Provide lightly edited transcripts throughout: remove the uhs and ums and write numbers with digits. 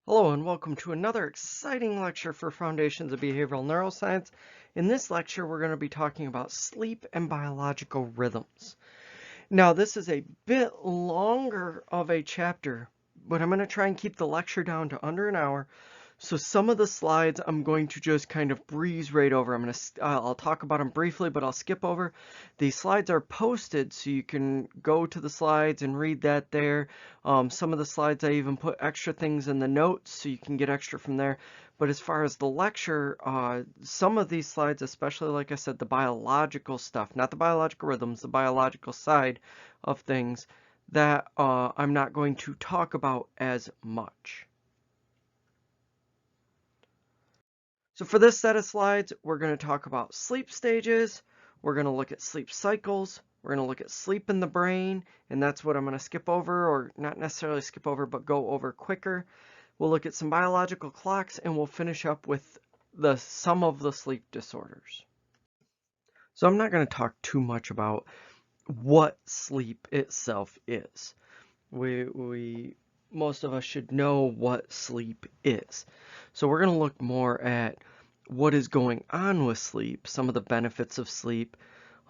Hello and welcome to another exciting lecture for Foundations of Behavioral Neuroscience. In this lecture, we're going to be talking about sleep and biological rhythms. Now, this is a bit longer of a chapter, but I'm going to try and keep the lecture down to under an hour. So some of the slides I'm going to just kind of breeze right over. I'll talk about them briefly, but I'll skip over. These slides are posted so you can go to the slides and read that there. Some of the slides I even put extra things in the notes so you can get extra from there. But as far as the lecture, some of these slides, especially like I said, the biological stuff, not the biological rhythms, the biological side of things, that I'm not going to talk about as much. So for this set of slides, we're going to talk about sleep stages, we're going to look at sleep cycles, we're going to look at sleep in the brain, and that's what I'm going to skip over, or not necessarily skip over, but go over quicker. We'll look at some biological clocks, and we'll finish up with some of the sleep disorders. So I'm not going to talk too much about what sleep itself is. Most of us should know what sleep is. So we're going to look more at what is going on with sleep, some of the benefits of sleep,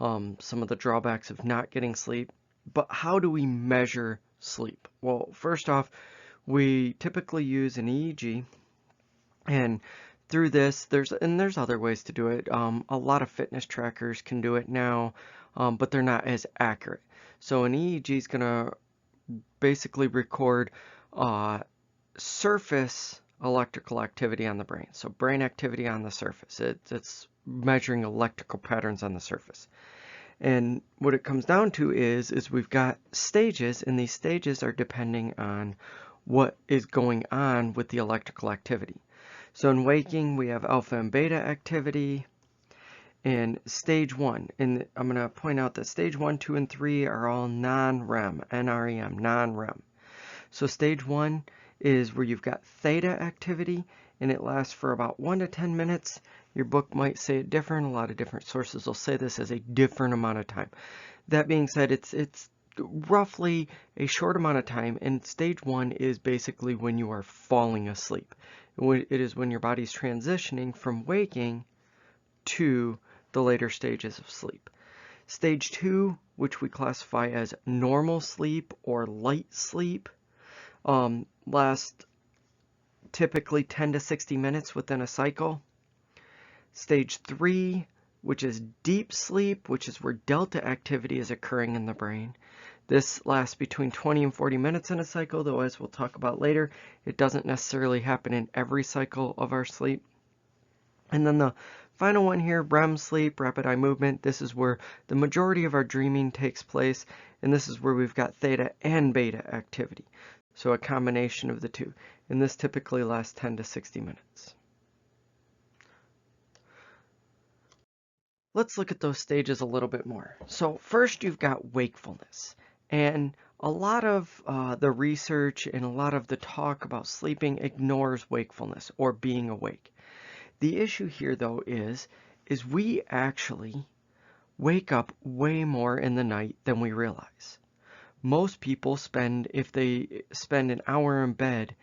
some of the drawbacks of not getting sleep, but how do we measure sleep? Well, first off, we typically use an EEG, and through this, there's other ways to do it. A lot of fitness trackers can do it now, but they're not as accurate. So an EEG is going to basically record surface electrical activity on the brain. So brain activity on the surface. It's measuring electrical patterns on the surface. And what it comes down to is we've got stages, and these stages are depending on what is going on with the electrical activity. So in waking, we have alpha and beta activity. In stage 1, and I'm going to point out that stage 1, 2, and 3 are all non-REM, N-R-E-M, non-REM. So stage 1 is where you've got theta activity, and it lasts for about 1 to 10 minutes. Your book might say it different. A lot of different sources will say this as a different amount of time. That being said, it's roughly a short amount of time, and stage 1 is basically when you are falling asleep. It is when your body's transitioning from waking to the later stages of sleep. Stage 2, which we classify as normal sleep or light sleep, lasts typically 10 to 60 minutes within a cycle. Stage 3, which is deep sleep, which is where delta activity is occurring in the brain. This lasts between 20 and 40 minutes in a cycle, though as we'll talk about later, it doesn't necessarily happen in every cycle of our sleep. And then the final one here, REM sleep, rapid eye movement. This is where the majority of our dreaming takes place, and this is where we've got theta and beta activity. So a combination of the two, and this typically lasts 10 to 60 minutes. Let's look at those stages a little bit more. So first you've got wakefulness, and a lot of the research and a lot of the talk about sleeping ignores wakefulness or being awake. The issue here, though, is we actually wake up way more in the night than we realize. Most people if they spend an hour in bed,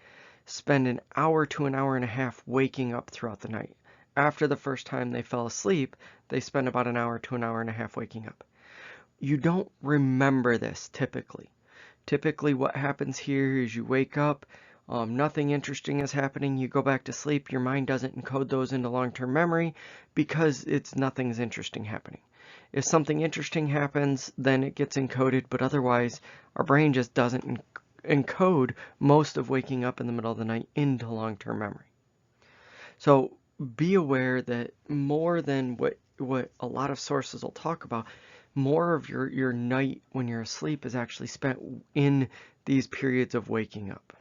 spend an hour to an hour and a half waking up throughout the night. After the first time they fell asleep, they spend about an hour to an hour and a half waking up. You don't remember this typically. Typically what happens here is you wake up, nothing interesting is happening, you go back to sleep, your mind doesn't encode those into long-term memory because nothing's interesting happening. If something interesting happens, then it gets encoded, but otherwise our brain just doesn't encode most of waking up in the middle of the night into long-term memory. So be aware that more than what a lot of sources will talk about, more of your night when you're asleep is actually spent in these periods of waking up.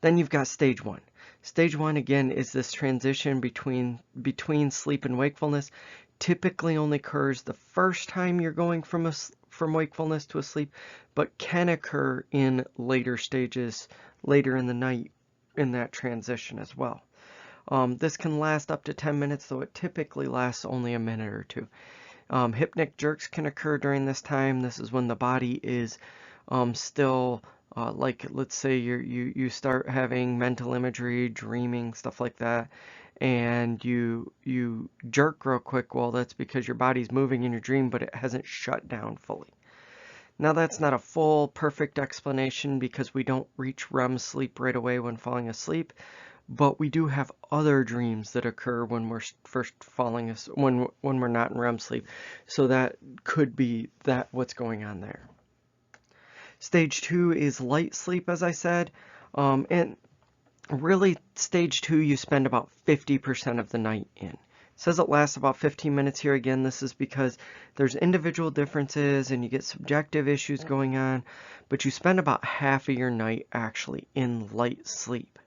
Then you've got stage 1. Stage 1 again is this transition between sleep and wakefulness. Typically only occurs the first time you're going from wakefulness to asleep, but can occur in later stages, later in the night in that transition as well. This can last up to 10 minutes, though it typically lasts only a minute or two. Hypnic jerks can occur during this time. This is when the body is still Like let's say you start having mental imagery, dreaming, stuff like that, and you jerk real quick. Well, that's because your body's moving in your dream, but it hasn't shut down fully. Now that's not a full perfect explanation because we don't reach REM sleep right away when falling asleep, but we do have other dreams that occur when we're first falling when we're not in REM sleep. So that could be what's going on there. Stage 2 is light sleep, as I said, and really stage 2 you spend about 50% of the night in. It says it lasts about 15 minutes here. Again, this is because there's individual differences and you get subjective issues going on, but you spend about half of your night actually in light sleep.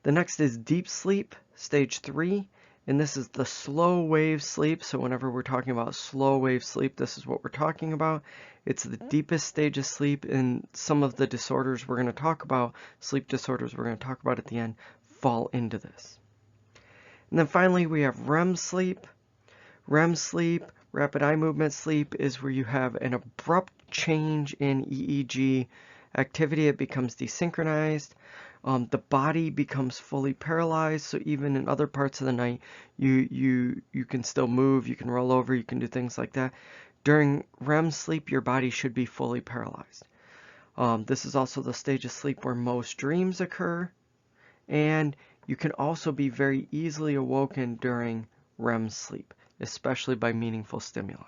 The next is deep sleep, stage 3, and this is the slow wave sleep. So whenever we're talking about slow wave sleep, this is what we're talking about. It's the deepest stage of sleep, and some of the disorders we're going to talk about, sleep disorders we're going to talk about at the end, fall into this. And then finally we have REM sleep. REM sleep, rapid eye movement sleep, is where you have an abrupt change in EEG activity. It becomes desynchronized. The body becomes fully paralyzed, so even in other parts of the night, you can still move, you can roll over, you can do things like that. During REM sleep, your body should be fully paralyzed. This is also the stage of sleep where most dreams occur, and you can also be very easily awoken during REM sleep, especially by meaningful stimuli.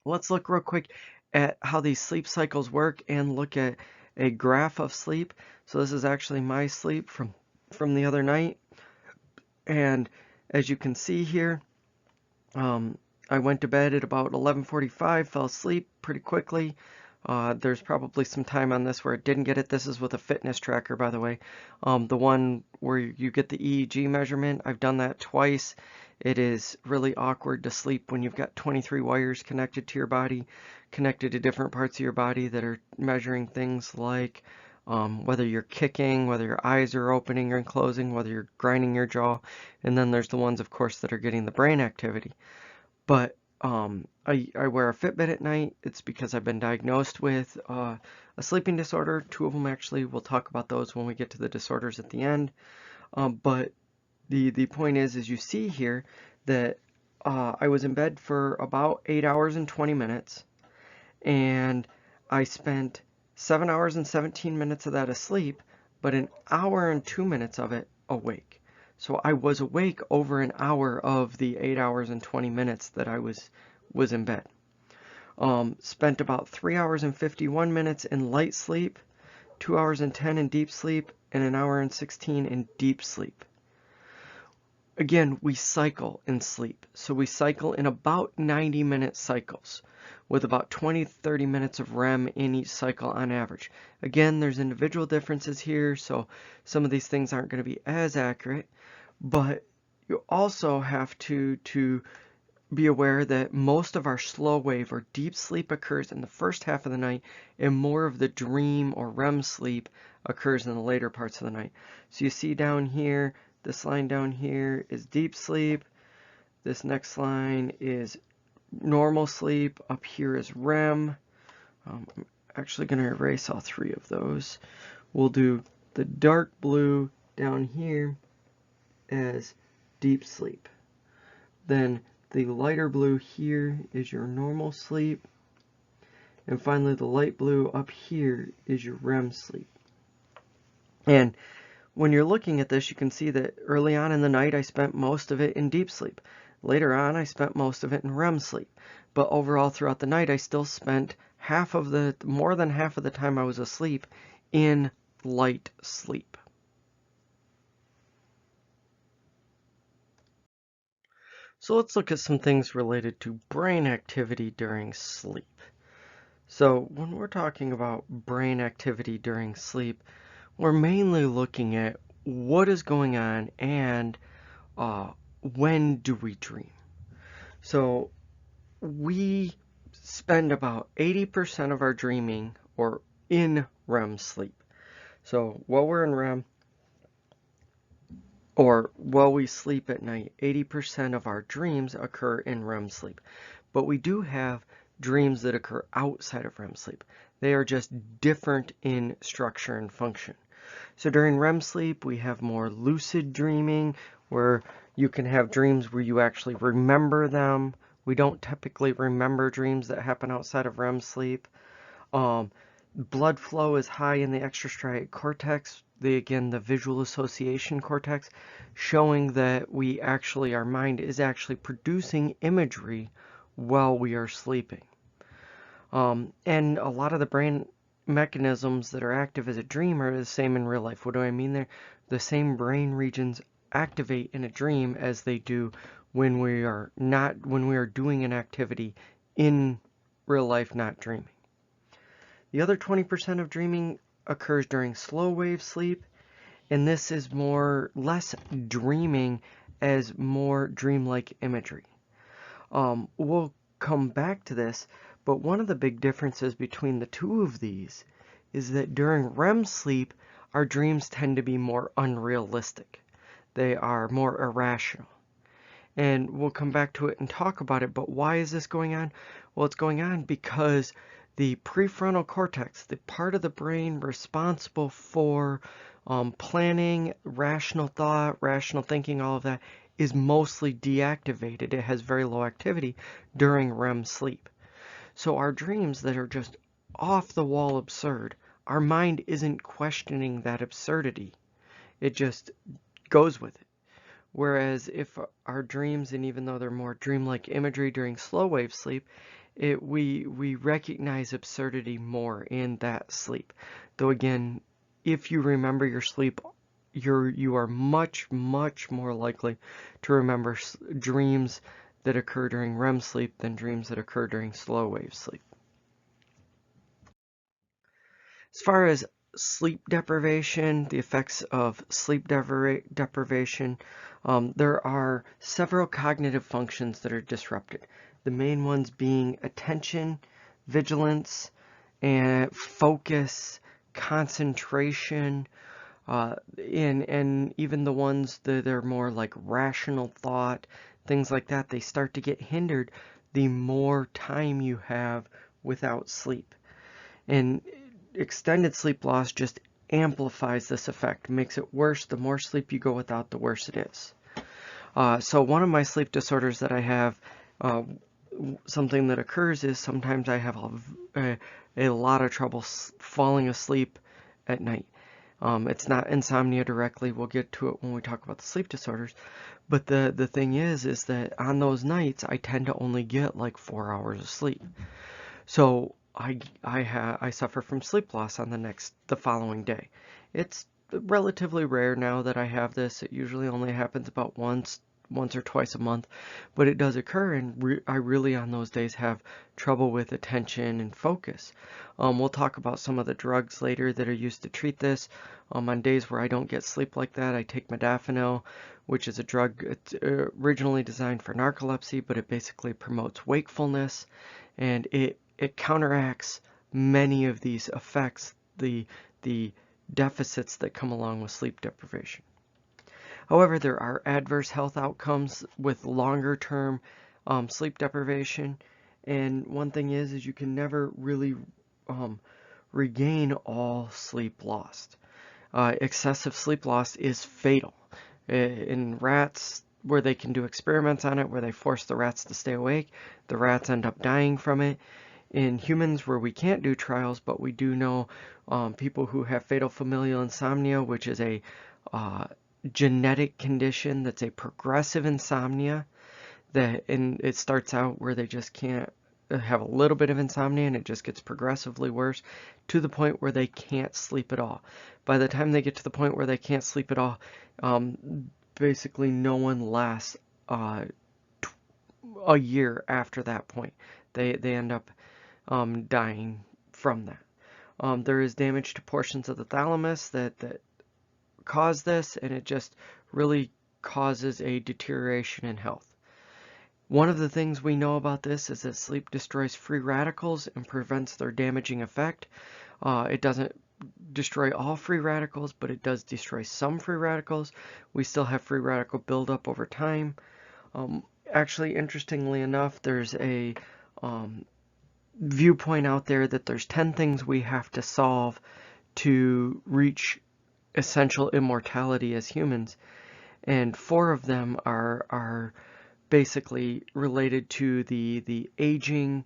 Let's look real quick at how these sleep cycles work and look at a graph of sleep. So this is actually my sleep from the other night. And as you can see here, I went to bed at about 11:45, fell asleep pretty quickly. There's probably some time on this where it didn't get it. This is with a fitness tracker, by the way. The one where you get the EEG measurement, I've done that twice. It is really awkward to sleep when you've got 23 wires connected to your body, connected to different parts of your body that are measuring things like whether you're kicking, whether your eyes are opening and closing, whether you're grinding your jaw, and then there's the ones, of course, that are getting the brain activity. But I wear a Fitbit at night. It's because I've been diagnosed with a sleeping disorder. 2 of them actually. We'll talk about those when we get to the disorders at the end. But the point is you see here that I was in bed for about 8 hours and 20 minutes, and I spent 7 hours and 17 minutes of that asleep, but an hour and 2 minutes of it awake. So I was awake over an hour of the 8 hours and 20 minutes that I was in bed. Spent about 3 hours and 51 minutes in light sleep, 2 hours and 10 in deep sleep, and an hour and 16 in deep sleep. Again, we cycle in sleep. So we cycle in about 90-minute cycles with about 20-30 minutes of REM in each cycle on average. Again, there's individual differences here, so some of these things aren't going to be as accurate, but you also have to be aware that most of our slow wave or deep sleep occurs in the first half of the night, and more of the dream or REM sleep occurs in the later parts of the night. So you see down here, this line down here is deep sleep. This next line is normal sleep. Up here is REM. I'm actually going to erase all 3 of those. We'll do the dark blue down here as deep sleep. Then the lighter blue here is your normal sleep. And finally, the light blue up here is your REM sleep. And when you're looking at this, you can see that early on in the night, I spent most of it in deep sleep. Later on, I spent most of it in REM sleep. But overall, throughout the night, I still spent more than half of the time I was asleep in light sleep. So let's look at some things related to brain activity during sleep. So when we're talking about brain activity during sleep, we're mainly looking at what is going on and when do we dream. So we spend about 80% of our dreaming or in REM sleep. So while we're in REM, or while we sleep at night, 80% of our dreams occur in REM sleep. But we do have dreams that occur outside of REM sleep. They are just different in structure and function. So during REM sleep, we have more lucid dreaming, where you can have dreams where you actually remember them. We don't typically remember dreams that happen outside of REM sleep. Blood flow is high in the extrastriate cortex, the visual association cortex, showing that our mind is actually producing imagery while we are sleeping. And a lot of the brain mechanisms that are active as a dream are the same in real life. What do I mean there? The same brain regions activate in a dream as they do when we are doing an activity in real life, not dreaming. The other 20% of dreaming occurs during slow wave sleep, and this is less dreaming as more dreamlike imagery. We'll come back to this, but one of the big differences between the two of these is that during REM sleep, our dreams tend to be more unrealistic. They are more irrational. And we'll come back to it and talk about it, but why is this going on? Well, it's going on because the prefrontal cortex, the part of the brain responsible for planning, rational thought, rational thinking, all of that, is mostly deactivated. It has very low activity during REM sleep. So our dreams that are just off the wall absurd, our mind isn't questioning that absurdity. It just goes with it. Whereas if our dreams, and even though they're more dreamlike imagery during slow wave sleep, we recognize absurdity more in that sleep. Though again, if you remember your sleep, you are much more likely to remember dreams that occur during REM sleep than dreams that occur during slow wave sleep. As far as sleep deprivation, the effects of sleep deprivation, there are several cognitive functions that are disrupted. The main ones being attention, vigilance, and focus, concentration, and even the ones that are more like rational thought, things like that, they start to get hindered the more time you have without sleep. And extended sleep loss just amplifies this effect, makes it worse. The more sleep you go without, the worse it is. So one of my sleep disorders that I have, something that occurs is sometimes I have a lot of trouble falling asleep at night. It's not insomnia directly. We'll get to it when we talk about the sleep disorders. But the thing is that on those nights, I tend to only get like 4 hours of sleep. So I suffer from sleep loss on the following day. It's relatively rare now that I have this. It usually only happens about once or twice a month, but it does occur, and I really on those days have trouble with attention and focus. We'll talk about some of the drugs later that are used to treat this. On days where I don't get sleep like that, I take modafinil, which is a drug. It's originally designed for narcolepsy, but it basically promotes wakefulness, and it counteracts many of these effects, the deficits that come along with sleep deprivation. However, there are adverse health outcomes with longer term sleep deprivation, and one thing is you can never really regain all sleep lost. Excessive sleep loss is fatal. In rats, where they can do experiments on it, where they force the rats to stay awake, the rats end up dying from it. In humans, where we can't do trials, but we do know people who have fatal familial insomnia, which is a genetic condition that's a progressive insomnia, and it starts out where they just can't have a little bit of insomnia, and it just gets progressively worse to the point where they can't sleep at all. By the time they get to the point where they can't sleep at all, basically no one lasts a year after that point. They end up dying from that. There is damage to portions of the thalamus that cause this, and it just really causes a deterioration in health. One of the things we know about this is that sleep destroys free radicals and prevents their damaging effect. It doesn't destroy all free radicals, but it does destroy some free radicals. We still have free radical buildup over time. Actually, interestingly enough, there's a viewpoint out there that there's 10 things we have to solve to reach essential immortality as humans, and 4 of them are basically related to the aging,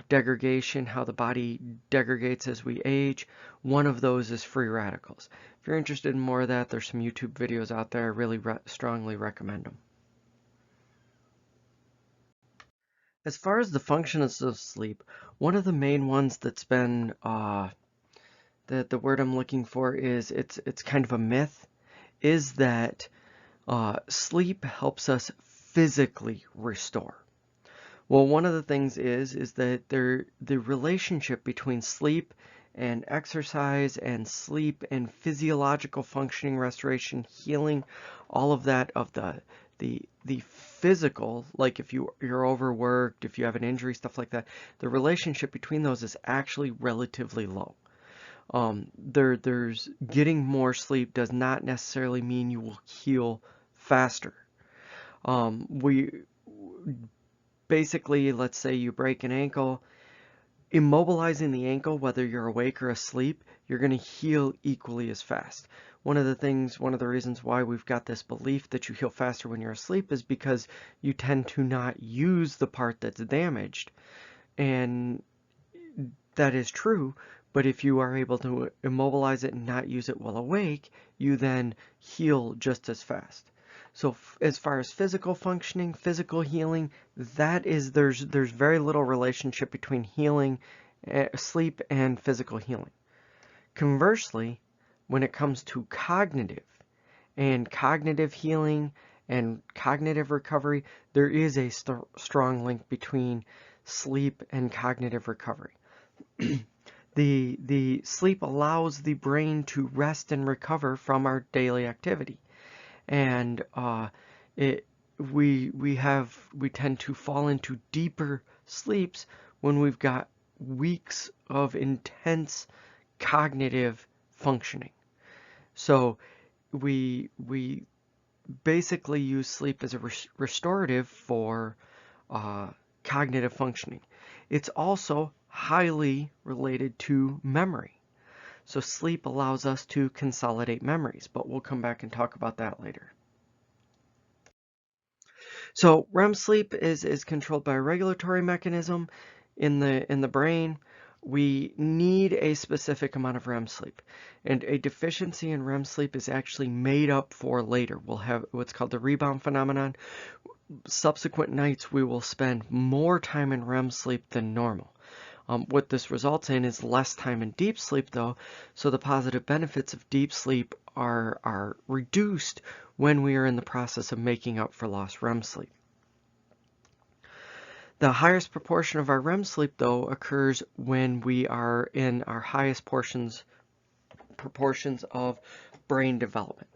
degradation, how the body degrades as we age. One of those is free radicals. If you're interested in more of that, there's some YouTube videos out there. I really strongly recommend them. As far as the functions of sleep, one of the main ones that's been the word I'm looking for is it's kind of a myth, is that sleep helps us physically restore. Well, one of the things is that the relationship between sleep and exercise and sleep and physiological functioning, restoration, healing, all of that of the physical, like if you're overworked, if you have an injury, stuff like that, the relationship between those is actually relatively low. There's getting more sleep does not necessarily mean you will heal faster. We basically, let's say you break an ankle, immobilizing the ankle, whether you're awake or asleep, you're going to heal equally as fast. One of the reasons why we've got this belief that you heal faster when you're asleep is because you tend to not use the part that's damaged. And that is true, but if you are able to immobilize it and not use it while awake, you then heal just as fast. So as far as physical functioning, physical healing, there's very little relationship between healing, sleep, and physical healing. Conversely, when it comes to cognitive healing and cognitive recovery, there is a strong link between sleep and cognitive recovery. The sleep allows the brain to rest and recover from our daily activity, and we tend to fall into deeper sleeps when we've got weeks of intense cognitive functioning. So we basically use sleep as a restorative for cognitive functioning. It's also highly related to memory. So sleep allows us to consolidate memories, but we'll come back and talk about that later. So REM sleep is controlled by a regulatory mechanism in the brain. We need a specific amount of REM sleep, and a deficiency in REM sleep is actually made up for later. We'll have what's called the rebound phenomenon. Subsequent nights we will spend more time in REM sleep than normal. What this results in is less time in deep sleep, though, so the positive benefits of deep sleep are reduced when we are in the process of making up for lost REM sleep. The highest proportion of our REM sleep, though, occurs when we are in our highest proportions of brain development,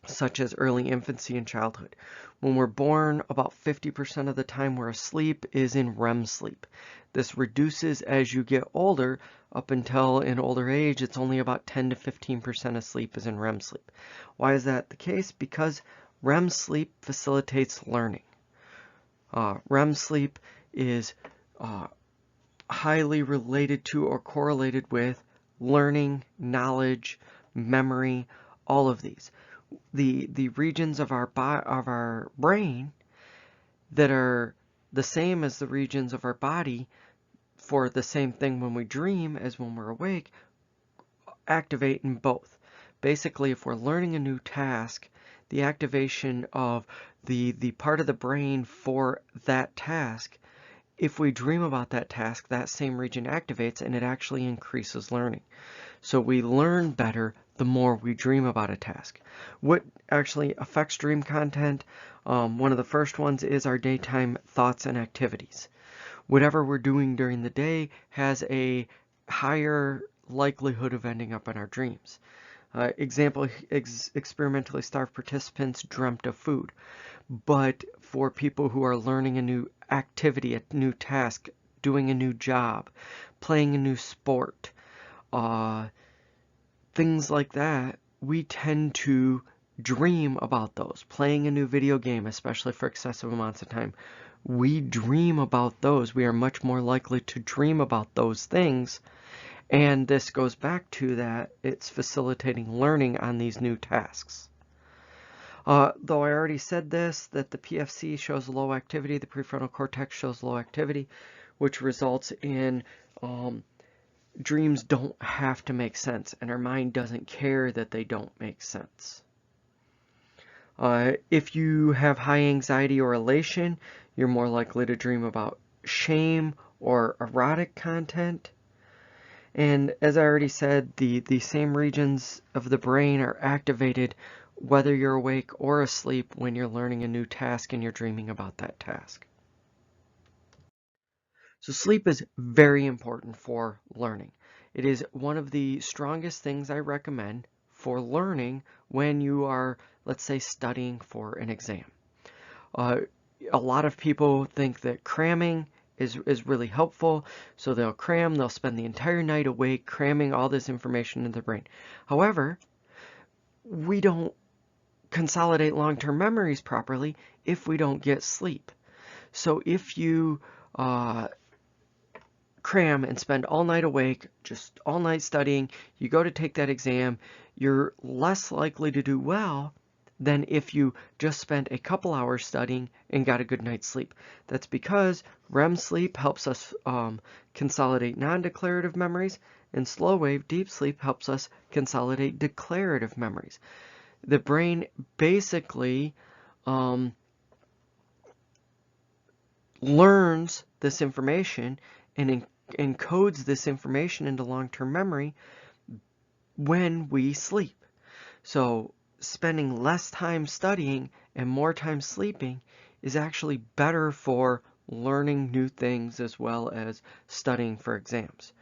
such as early infancy and childhood. When we're born, about 50% of the time we're asleep is in REM sleep. This reduces as you get older. Up until in older age, it's only about 10 to 15% of sleep is in REM sleep. Why is that the case? Because REM sleep facilitates learning. REM sleep is highly related to or correlated with learning, knowledge, memory, all of these. The regions of our brain that are the same as the regions of our body for the same thing when we dream as when we're awake activate in both. Basically, if we're learning a new task, the activation of the part of the brain for that task, if we dream about that task, that same region activates and it actually increases learning. So we learn better the more we dream about a task. What actually affects dream content? One of the first ones is our daytime thoughts and activities. Whatever we're doing during the day has a higher likelihood of ending up in our dreams. Example, experimentally starved participants dreamt of food. But for people who are learning a new activity, a new task, doing a new job, playing a new sport, things like that, we tend to dream about those. Playing a new video game, especially for excessive amounts of time, we dream about those. We are much more likely to dream about those things. And this goes back to that it's facilitating learning on these new tasks. Though I already said this, that the PFC shows low activity, the prefrontal cortex shows low activity, which results in dreams don't have to make sense, and our mind doesn't care that they don't make sense. If you have high anxiety or elation, you're more likely to dream about shame or erotic content. And as I already said, the same regions of the brain are activated whether you're awake or asleep when you're learning a new task and you're dreaming about that task. So sleep is very important for learning. It is one of the strongest things I recommend for learning when you are, let's say, studying for an exam. A lot of people think that cramming is really helpful, so they'll cram, they'll spend the entire night awake cramming all this information into their brain. However, we don't consolidate long-term memories properly if we don't get sleep. So if you cram and spend all night awake, just all night studying, you go to take that exam, you're less likely to do well than if you just spent a couple hours studying and got a good night's sleep. That's because REM sleep helps us consolidate non-declarative memories, and slow wave deep sleep helps us consolidate declarative memories. The brain basically learns this information and encodes this information into long-term memory when we sleep. So spending less time studying and more time sleeping is actually better for learning new things as well as studying for exams.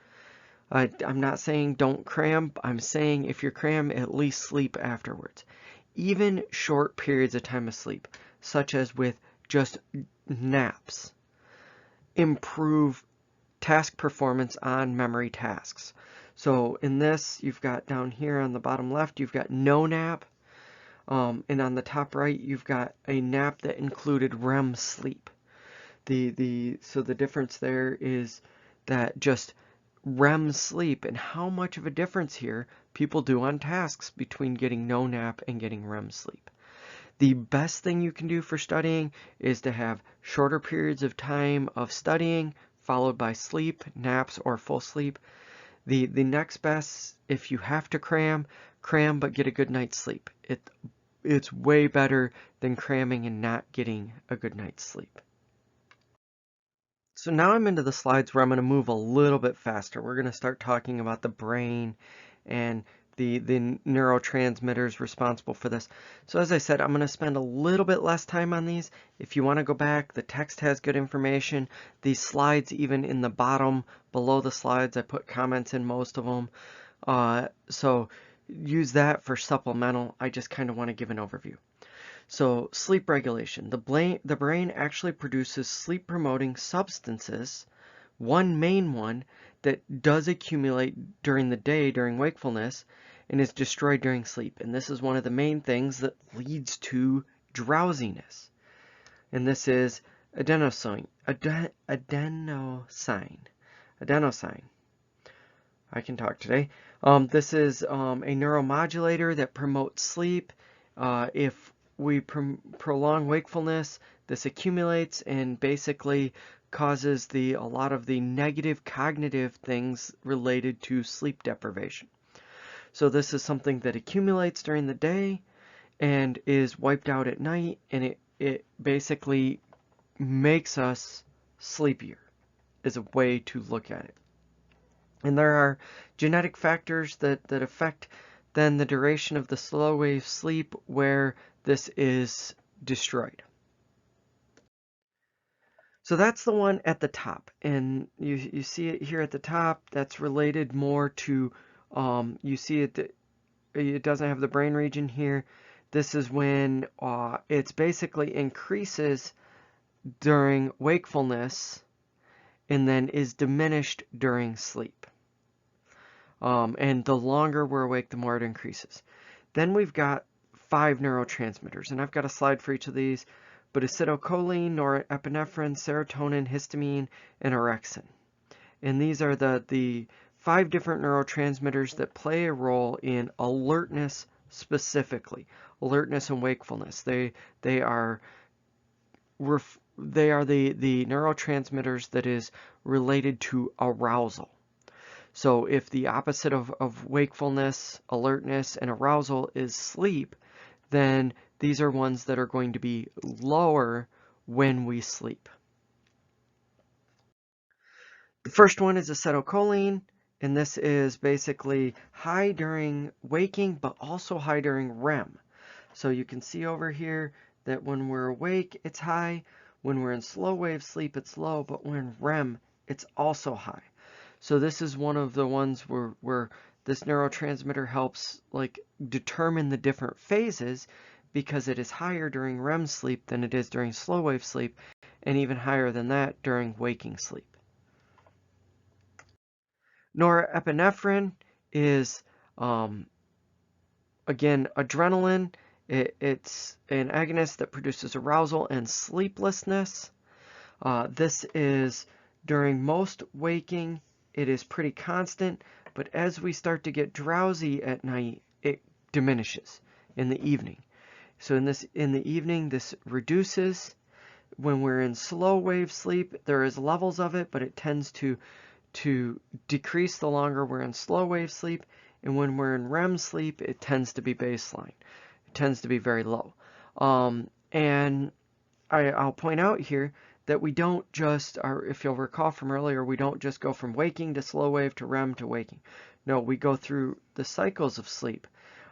I'm not saying don't cram. I'm saying if you cram, at least sleep afterwards. Even short periods of time of sleep, such as with just naps, improve task performance on memory tasks. So in this, you've got down here on the bottom left, you've got no nap. And on the top right, you've got a nap that included REM sleep. So the difference there is that just REM sleep and how much of a difference here people do on tasks between getting no nap and getting REM sleep. The best thing you can do for studying is to have shorter periods of time of studying followed by sleep, naps, or full sleep. The next best, if you have to cram but get a good night's sleep. It's way better than cramming and not getting a good night's sleep. So now I'm into the slides where I'm going to move a little bit faster. We're going to start talking about the brain and the neurotransmitters responsible for this. So as I said, I'm going to spend a little bit less time on these. If you want to go back, the text has good information. These slides, even in the bottom below the slides, I put comments in most of them. So use that for supplemental. I just kind of want to give an overview. So sleep regulation. The brain actually produces sleep promoting substances, one main one that does accumulate during the day during wakefulness and is destroyed during sleep. And this is one of the main things that leads to drowsiness. And this is adenosine. Adenosine. I can talk today. This is a neuromodulator that promotes sleep. If we prolong wakefulness, this accumulates and basically causes a lot of the negative cognitive things related to sleep deprivation. So this is something that accumulates during the day and is wiped out at night, and it basically makes us sleepier, is a way to look at it. And there are genetic factors that affect then the duration of the slow wave sleep where this is destroyed. So that's the one at the top, and you see it here at the top. That's related more to, you see it doesn't have the brain region here. This is when it's basically increases during wakefulness and then is diminished during sleep. And the longer we're awake, the more it increases. Then we've got 5 neurotransmitters, and I've got a slide for each of these. but acetylcholine, norepinephrine, serotonin, histamine, and orexin. And these are the 5 different neurotransmitters that play a role in alertness specifically, alertness and wakefulness. They are the neurotransmitters that is related to arousal. So if the opposite of wakefulness, alertness, and arousal is sleep, then these are ones that are going to be lower when we sleep. The first one is acetylcholine, and this is basically high during waking, but also high during REM. So you can see over here that when we're awake, it's high. When we're in slow wave sleep, it's low, but when in REM, it's also high. So this is one of the ones where this neurotransmitter helps like determine the different phases, because it is higher during REM sleep than it is during slow wave sleep, and even higher than that during waking sleep. Norepinephrine is, again, adrenaline. It's an agonist that produces arousal and sleeplessness. This is during most waking, it is pretty constant, but as we start to get drowsy at night, it diminishes in the evening. So in the evening, this reduces. When we're in slow wave sleep, there is levels of it, but it tends to decrease the longer we're in slow wave sleep, and when we're in REM sleep, it tends to be baseline. It tends to be very low. And I'll point out here that we don't just, if you'll recall from earlier, we don't just go from waking to slow wave to REM to waking. No, we go through the cycles of sleep.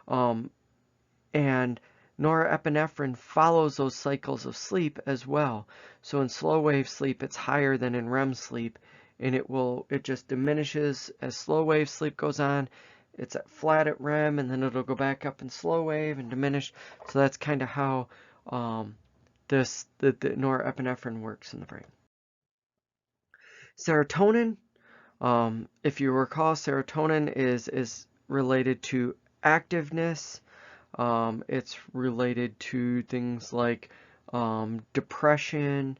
And norepinephrine follows those cycles of sleep as well. So in slow wave sleep, it's higher than in REM sleep, and it just diminishes as slow wave sleep goes on. It's flat at REM, and then it'll go back up in slow wave and diminish. So that's kind of how the norepinephrine works in the brain. Serotonin, if you recall, serotonin is related to activeness. It's related to things like depression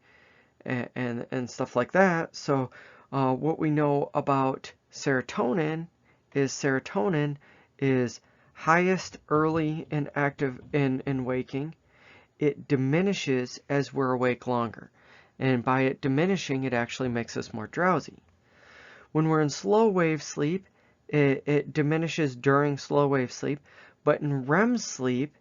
and stuff like that. So what we know about serotonin is highest early and active in waking. It diminishes as we're awake longer. And by it diminishing, it actually makes us more drowsy. When we're in slow wave sleep, it diminishes during slow wave sleep, but in REM sleep,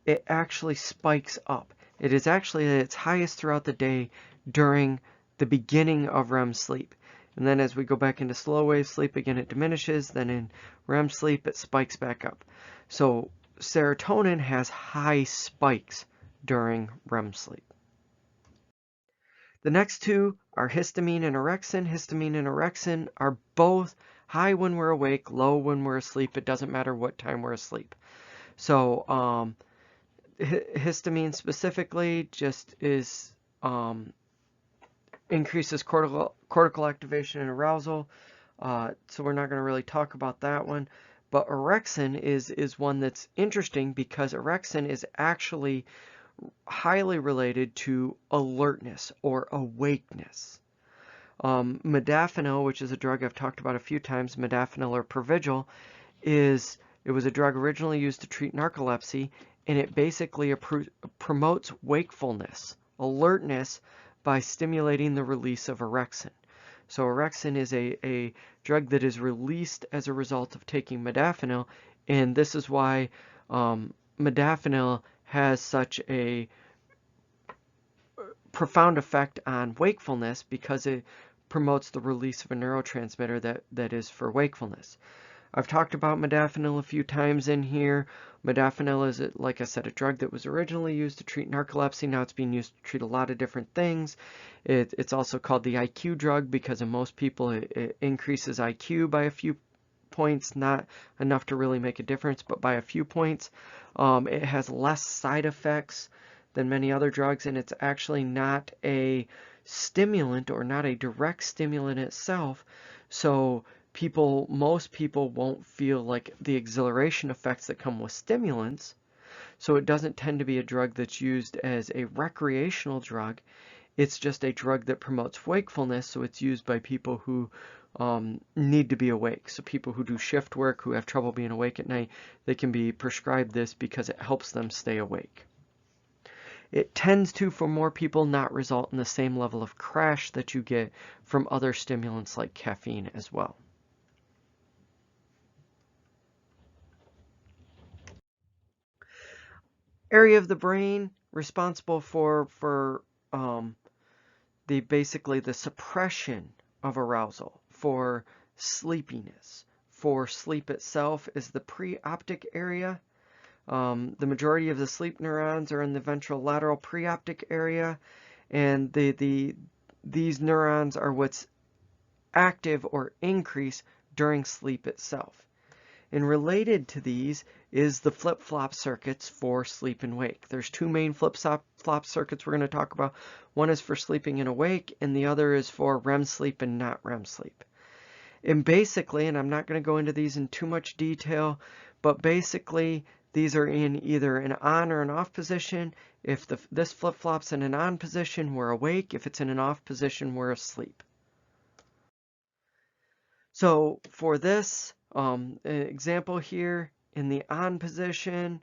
it actually spikes up. It is actually at its highest throughout the day during the beginning of REM sleep. And then as we go back into slow wave sleep, again, it diminishes. Then in REM sleep, it spikes back up. So serotonin has high spikes during REM sleep. The next two are histamine and orexin. Histamine and orexin are both high when we're awake, low when we're asleep. It doesn't matter what time we're asleep. So histamine specifically just is increases cortical activation and arousal. So we're not going to really talk about that one. But orexin is one that's interesting because orexin is actually highly related to alertness or awakeness. Modafinil, which is a drug I've talked about a few times, modafinil or Provigil, it was a drug originally used to treat narcolepsy, and it basically promotes wakefulness, alertness, by stimulating the release of orexin. So orexin is a drug that is released as a result of taking modafinil, and this is why modafinil has such a profound effect on wakefulness, because it promotes the release of a neurotransmitter that is for wakefulness. I've talked about modafinil a few times in here. Modafinil is, like I said, a drug that was originally used to treat narcolepsy. Now it's being used to treat a lot of different things. It's also called the IQ drug because in most people it increases IQ by a few points, not enough to really make a difference, but by a few points. It has less side effects than many other drugs, and it's actually not a stimulant or not a direct stimulant itself. So most people won't feel like the exhilaration effects that come with stimulants. So it doesn't tend to be a drug that's used as a recreational drug. It's just a drug that promotes wakefulness, so it's used by people who need to be awake. So people who do shift work, who have trouble being awake at night, they can be prescribed this because it helps them stay awake. It tends to, for more people, not result in the same level of crash that you get from other stimulants like caffeine as well. Area of the brain responsible for basically the suppression of arousal, for sleepiness, for sleep itself is the preoptic area. The majority of the sleep neurons are in the ventrolateral preoptic area, and these neurons are what's active or increase during sleep itself. And related to these is the flip-flop circuits for sleep and wake. There's two main flip-flop circuits we're going to talk about. One is for sleeping and awake, and the other is for REM sleep and not REM sleep. And basically, and I'm not going to go into these in too much detail, but basically these are in either an on or an off position. If this flip-flop's in an on position, we're awake. If it's in an off position, we're asleep. So for this an example here, in the on position,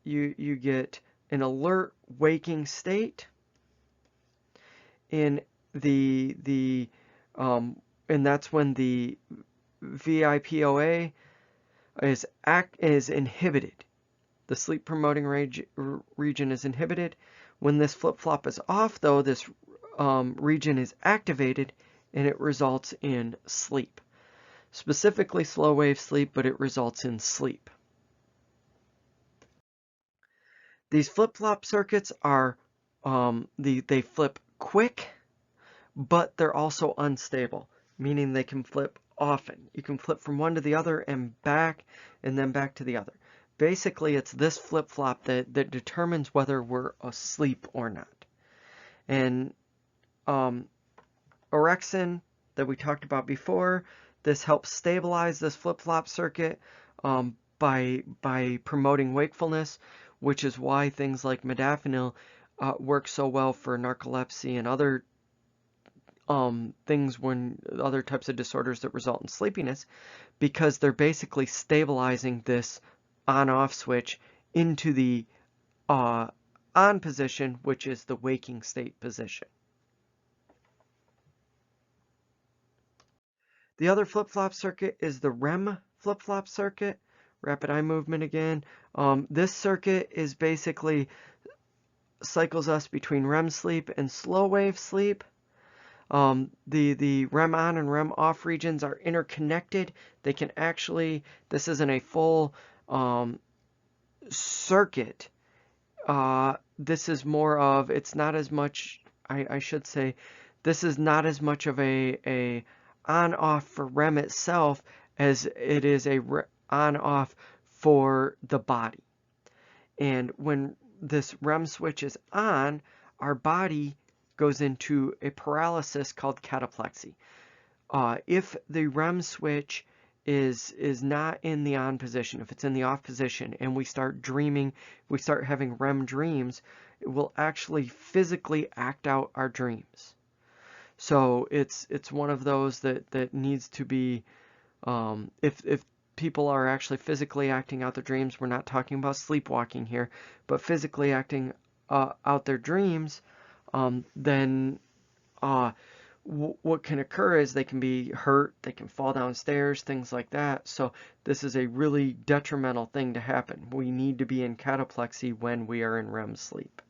you get an alert waking state. In and that's when the VIPOA is inhibited. The sleep promoting region is inhibited. When this flip-flop is off, though, this region is activated and it results in sleep. Specifically slow wave sleep, but it results in sleep. These flip-flop circuits are, they flip quick, but they're also unstable, meaning they can flip often. You can flip from one to the other and then back to the other. Basically, it's this flip-flop that determines whether we're asleep or not. And orexin that we talked about before, this helps stabilize this flip-flop circuit by promoting wakefulness, which is why things like modafinil work so well for narcolepsy and other other types of disorders that result in sleepiness, because they're basically stabilizing this on-off switch into the on position, which is the waking state position. The other flip-flop circuit is the REM flip-flop circuit, rapid eye movement again. This circuit is basically cycles us between REM sleep and slow wave sleep. The REM on and REM off regions are interconnected. They can actually, this isn't a full circuit. This is more of, it's not as much, I should say, this is not as much of a on-off for REM itself as it is a on-off for the body. And when this REM switch is on, our body goes into a paralysis called cataplexy. If the REM switch is not in the on position, if it's in the off position, and we start dreaming, we start having REM dreams, it will actually physically act out our dreams. So it's one of those that needs to be, if people are actually physically acting out their dreams, we're not talking about sleepwalking here, but physically acting out their dreams, then what can occur is they can be hurt, they can fall downstairs, things like that. So this is a really detrimental thing to happen. We need to be in cataplexy when we are in REM sleep.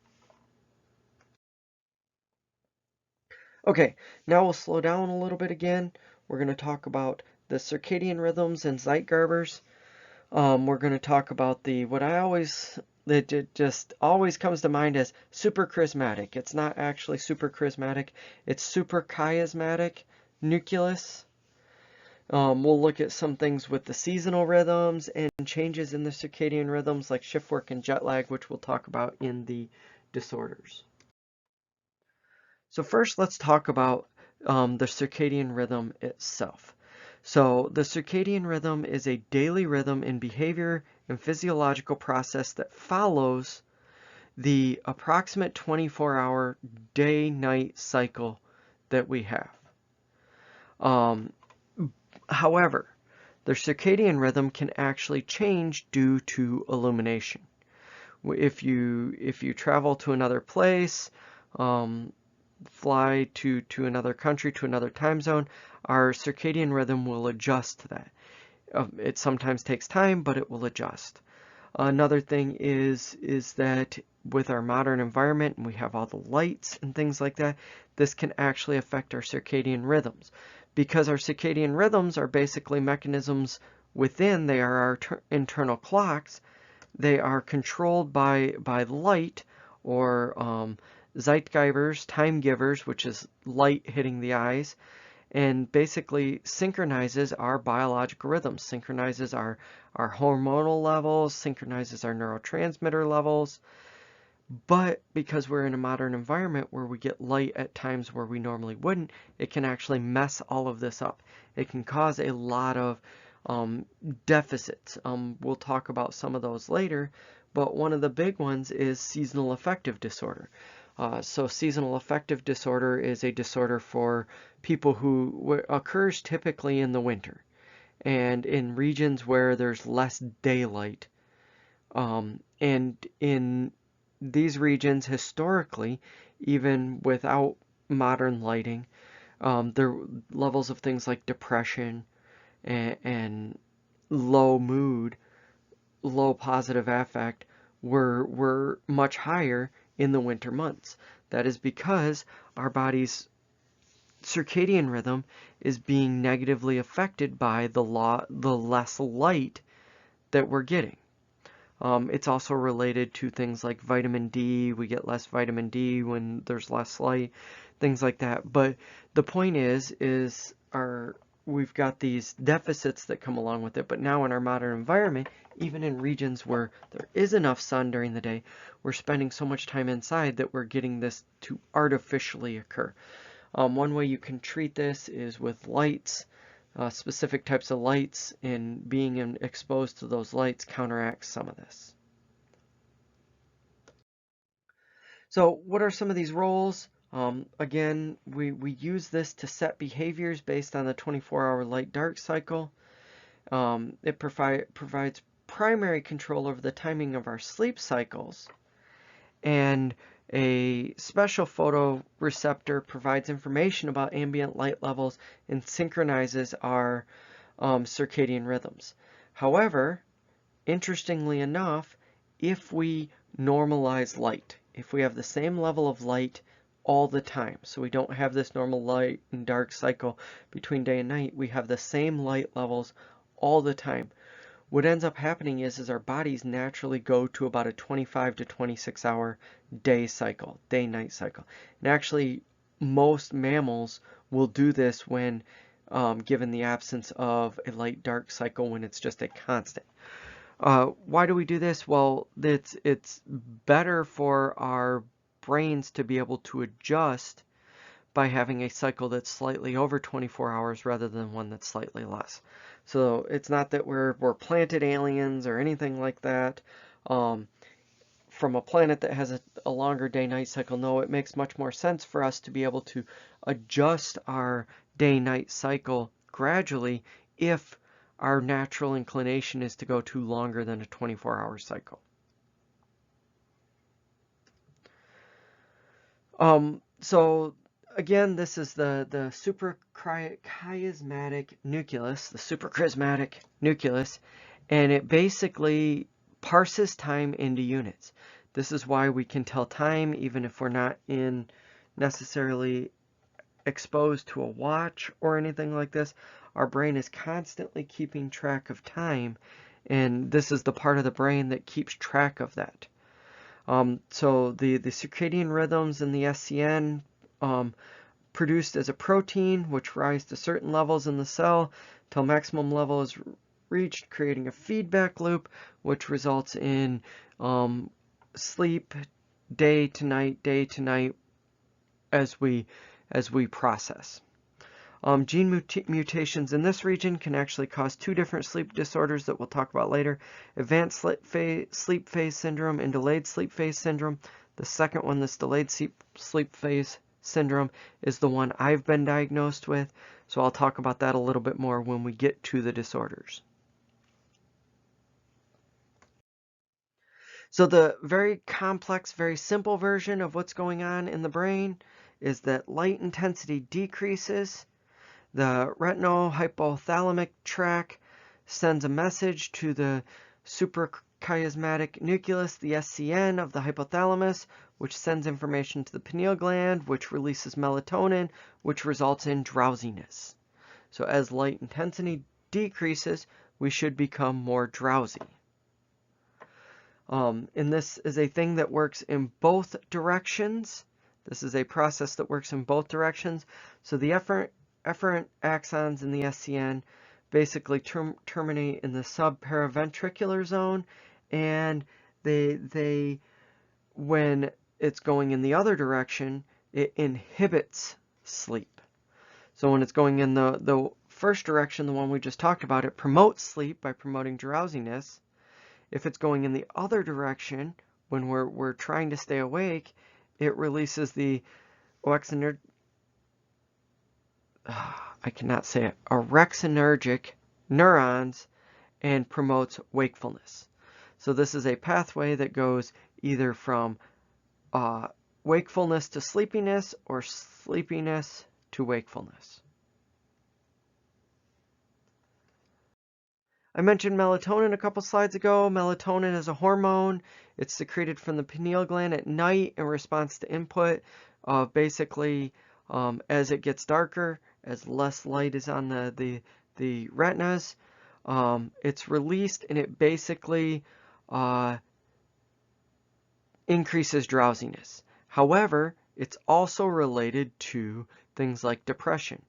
Okay, now we'll slow down a little bit again. We're going to talk about the circadian rhythms and Zeitgebers. We're going to talk about that just always comes to mind as suprachiasmatic. It's not actually suprachiasmatic, it's suprachiasmatic nucleus. We'll look at some things with the seasonal rhythms and changes in the circadian rhythms like shift work and jet lag, which we'll talk about in the disorders. So first, let's talk about the circadian rhythm itself. So the circadian rhythm is a daily rhythm in behavior and physiological process that follows the approximate 24-hour day-night cycle that we have. However, their circadian rhythm can actually change due to illumination. If you travel to another place, fly to another country, to another time zone, our circadian rhythm will adjust to that. It sometimes takes time, but it will adjust. Another thing is that with our modern environment, and we have all the lights and things like that, this can actually affect our circadian rhythms. Because our circadian rhythms are basically mechanisms within, they are our internal clocks, they are controlled by light, or Zeitgebers, time givers, which is light hitting the eyes, and basically synchronizes our biological rhythms, synchronizes our hormonal levels, synchronizes our neurotransmitter levels. But because we're in a modern environment where we get light at times where we normally wouldn't, it can actually mess all of this up. It can cause a lot of deficits. We'll talk about some of those later, but one of the big ones is seasonal affective disorder. So seasonal affective disorder is a disorder for people who occurs typically in the winter and in regions where there's less daylight. And in these regions, historically, even without modern lighting, their levels of things like depression and low mood, low positive affect were much higher in the winter months. That is because our body's circadian rhythm is being negatively affected by the less light that we're getting. It's also related to things like vitamin D. We get less vitamin D when there's less light, things like that. But the point is we've got these deficits that come along with it. But now in our modern environment, even in regions where there is enough sun during the day, we're spending so much time inside that we're getting this to artificially occur. One way you can treat this is with lights. Specific types of lights, and being exposed to those lights counteracts some of this. So what are some of these roles? Again, we use this to set behaviors based on the 24-hour light-dark cycle. It provides primary control over the timing of our sleep cycles, and a special photoreceptor provides information about ambient light levels and synchronizes our circadian rhythms. However, interestingly enough, if we normalize light, if we have the same level of light all the time, so we don't have this normal light and dark cycle between day and night, we have the same light levels all the time. What ends up happening is our bodies naturally go to about a 25 to 26 hour day cycle, day-night cycle. And actually, most mammals will do this when given the absence of a light-dark cycle, when it's just a constant. Why do we do this? Well, it's better for our brains to be able to adjust by having a cycle that's slightly over 24 hours rather than one that's slightly less. So it's not that we're planted aliens or anything like that from a planet that has a longer day-night cycle. No, it makes much more sense for us to be able to adjust our day-night cycle gradually if our natural inclination is to go to longer than a 24-hour cycle. So again, this is the suprachiasmatic nucleus, the suprachiasmatic nucleus, and it basically parses time into units. This is why we can tell time even if we're not necessarily exposed to a watch or anything like this. Our brain is constantly keeping track of time, and this is the part of the brain that keeps track of that. So the circadian rhythms in the SCN produced as a protein, which rise to certain levels in the cell till maximum level is reached, creating a feedback loop, which results in sleep, day to night, as we process. Gene mutations in this region can actually cause two different sleep disorders that we'll talk about later: advanced sleep phase syndrome and delayed sleep phase syndrome. The second one, this delayed sleep phase syndrome, is the one I've been diagnosed with, so I'll talk about that a little bit more when we get to the disorders. So the very complex, very simple version of what's going on in the brain is that light intensity decreases. The retinohypothalamic tract sends a message to the suprachiasmatic nucleus, the SCN of the hypothalamus, which sends information to the pineal gland, which releases melatonin, which results in drowsiness. So as light intensity decreases, we should become more drowsy. And this is a thing that works in both directions. This is a process that works in both directions. So the efferent axons in the SCN basically terminate in the subparaventricular zone, and they when it's going in the other direction, it inhibits sleep. So when it's going in the first direction, the one we just talked about, it promotes sleep by promoting drowsiness. If it's going in the other direction, when we're trying to stay awake, it releases the orexinergic neurons and promotes wakefulness. So this is a pathway that goes either from wakefulness to sleepiness or sleepiness to wakefulness. I mentioned melatonin a couple slides ago. Melatonin is a hormone. It's secreted from the pineal gland at night in response to input of basically as it gets darker, as less light is on the retinas, it's released and it basically increases drowsiness. However, it's also related to things like depression.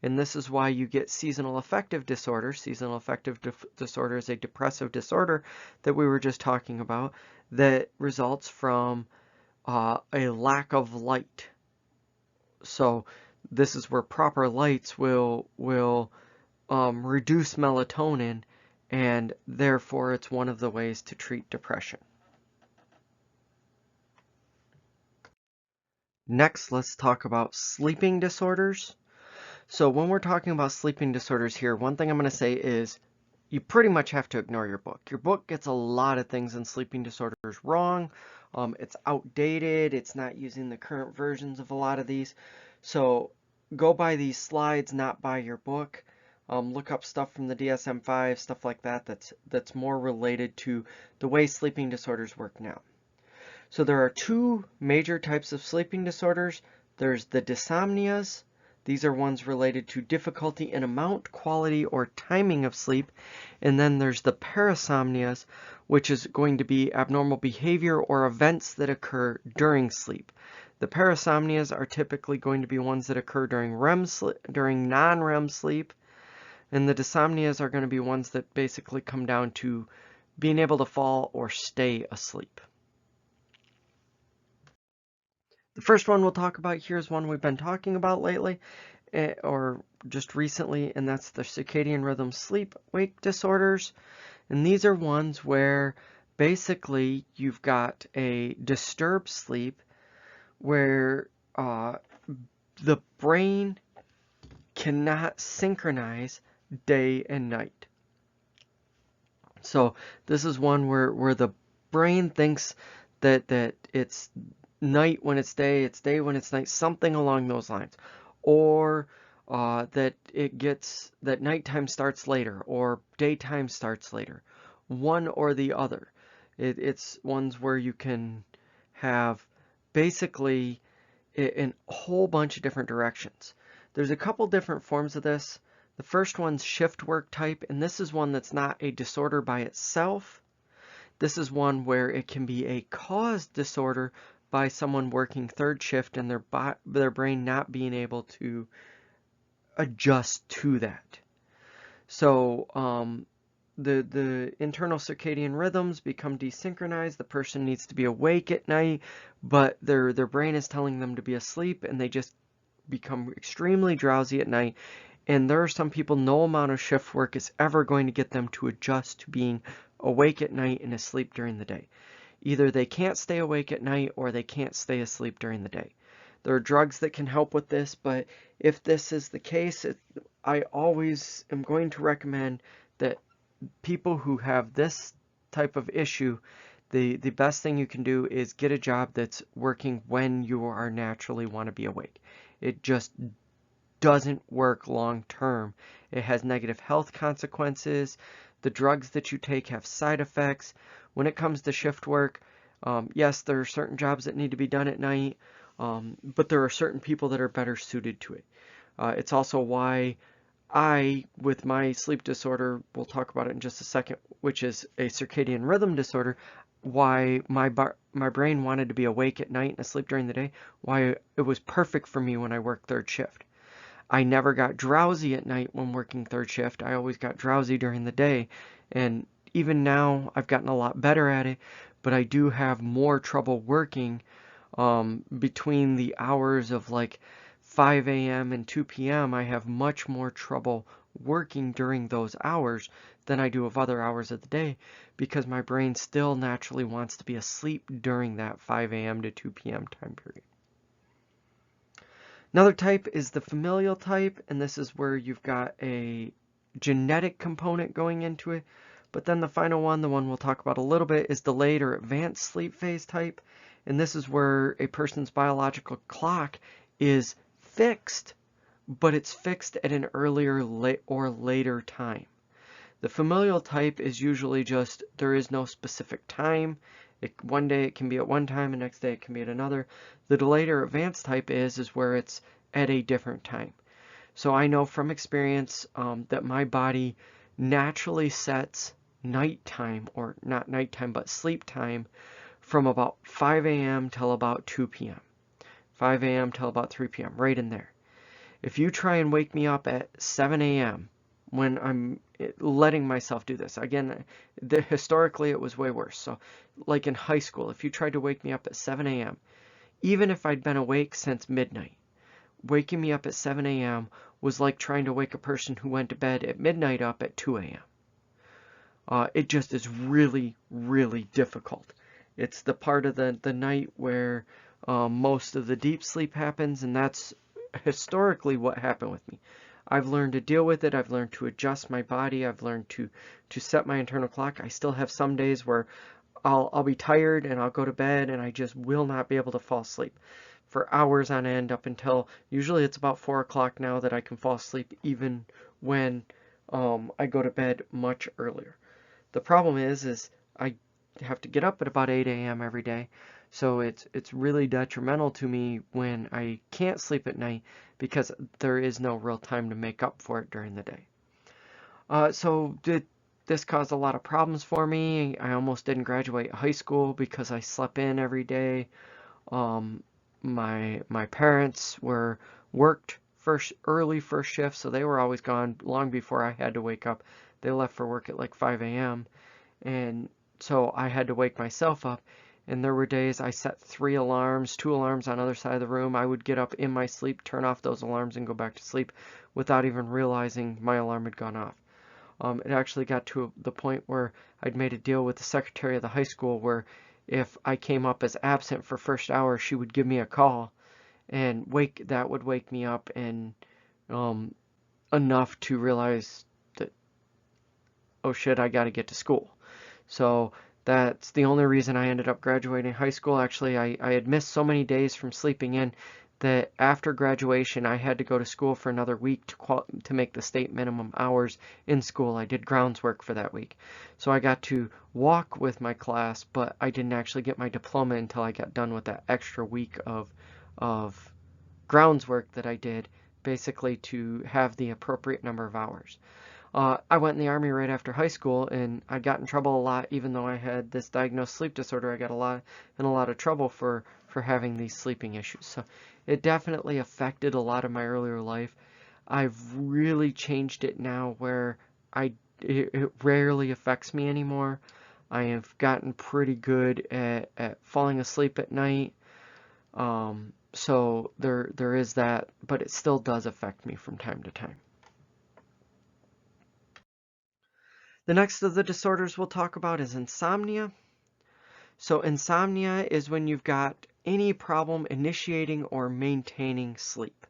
And this is why you get seasonal affective disorder. Seasonal affective disorder is a depressive disorder that we were just talking about that results from a lack of light. So this is where proper lights will reduce melatonin, and therefore it's one of the ways to treat depression. Next, let's talk about sleeping disorders. So when we're talking about sleeping disorders here, one thing I'm going to say is you pretty much have to ignore your book. Your book gets a lot of things in sleeping disorders wrong. It's outdated. It's not using the current versions of a lot of these. So go by these slides, not by your book. Look up stuff from the DSM-5, stuff like that that's more related to the way sleeping disorders work now. So there are two major types of sleeping disorders. There's the dysomnias. These are ones related to difficulty in amount, quality, or timing of sleep. And then there's the parasomnias, which is going to be abnormal behavior or events that occur during sleep. The parasomnias are typically going to be ones that occur during non-REM sleep. And the dysomnias are going to be ones that basically come down to being able to fall or stay asleep. The first one we'll talk about here is one we've been talking about lately, or just recently, and that's the circadian rhythm sleep-wake disorders. And these are ones where basically you've got a disturbed sleep where the brain cannot synchronize day and night. So this is one where the brain thinks that it's night when it's day when it's night, something along those lines, or that nighttime starts later or daytime starts later, one or the other. It's ones where you can have basically in a whole bunch of different directions. There's a couple different forms of this. The first one's shift work type, and this is one that's not a disorder by itself. This is one where it can be a caused disorder by someone working third shift and their brain not being able to adjust to that. So the internal circadian rhythms become desynchronized. The person needs to be awake at night, but their brain is telling them to be asleep, and they just become extremely drowsy at night, and there are some people, no amount of shift work is ever going to get them to adjust to being awake at night and asleep during the day. Either they can't stay awake at night or they can't stay asleep during the day. There are drugs that can help with this, but if this is the case, I always am going to recommend that people who have this type of issue, the best thing you can do is get a job that's working when you are naturally want to be awake. It just doesn't work long term. It has negative health consequences. The drugs that you take have side effects. When it comes to shift work, yes, there are certain jobs that need to be done at night, but there are certain people that are better suited to it. It's also why I, with my sleep disorder, we'll talk about it in just a second, which is a circadian rhythm disorder, why my brain wanted to be awake at night and asleep during the day, why it was perfect for me when I worked third shift. I never got drowsy at night when working third shift. I always got drowsy during the day. And even now, I've gotten a lot better at it, but I do have more trouble working between the hours of like 5 a.m. and 2 p.m. I have much more trouble working during those hours than I do of other hours of the day because my brain still naturally wants to be asleep during that 5 a.m. to 2 p.m. time period. Another type is the familial type, and this is where you've got a genetic component going into it. But then the final one, the one we'll talk about a little bit, is delayed or advanced sleep phase type. And this is where a person's biological clock is fixed, but it's fixed at an earlier or later time. The familial type is usually just there is no specific time. One day it can be at one time, the next day it can be at another. The delayed or advanced type is where it's at a different time. So I know from experience that my body naturally sets nighttime, or not nighttime, but sleep time from about 5 a.m. till about 2 p.m. 5 a.m. till about 3 p.m., right in there. If you try and wake me up at 7 a.m. when I'm letting myself do this, again, historically it was way worse. So like in high school, if you tried to wake me up at 7 a.m., even if I'd been awake since midnight, waking me up at 7 a.m. was like trying to wake a person who went to bed at midnight up at 2 a.m. It just is really, really difficult. It's the part of the night where most of the deep sleep happens, and that's historically what happened with me. I've learned to deal with it. I've learned to adjust my body. I've learned to set my internal clock. I still have some days where I'll be tired and I'll go to bed and I just will not be able to fall asleep for hours on end up until usually it's about 4 o'clock now that I can fall asleep even when I go to bed much earlier. The problem is I have to get up at about 8 a.m. every day. So it's really detrimental to me when I can't sleep at night because there is no real time to make up for it during the day. So this caused a lot of problems for me. I almost didn't graduate high school because I slept in every day. My parents worked early first shift, so they were always gone long before I had to wake up. They left for work at like 5 a.m. and so I had to wake myself up. And there were days I set 3 alarms, 2 alarms on the other side of the room. I would get up in my sleep, turn off those alarms, and go back to sleep without even realizing my alarm had gone off. It actually got to the point where I'd made a deal with the secretary of the high school where if I came up as absent for first hour, she would give me a call and that would wake me up and enough to realize that, oh shit, I got to get to school. So that's the only reason I ended up graduating high school. Actually, I had missed so many days from sleeping in that after graduation, I had to go to school for another week to make the state minimum hours in school. I did grounds work for that week. So I got to walk with my class, but I didn't actually get my diploma until I got done with that extra week of grounds work that I did, basically to have the appropriate number of hours. I went in the Army right after high school, and I got in trouble a lot. Even though I had this diagnosed sleep disorder, I got in a lot of trouble for having these sleeping issues. So it definitely affected a lot of my earlier life. I've really changed it now where it rarely affects me anymore. I have gotten pretty good at falling asleep at night. So there is that, but it still does affect me from time to time. The next of the disorders we'll talk about is insomnia. So insomnia is when you've got any problem initiating or maintaining sleep.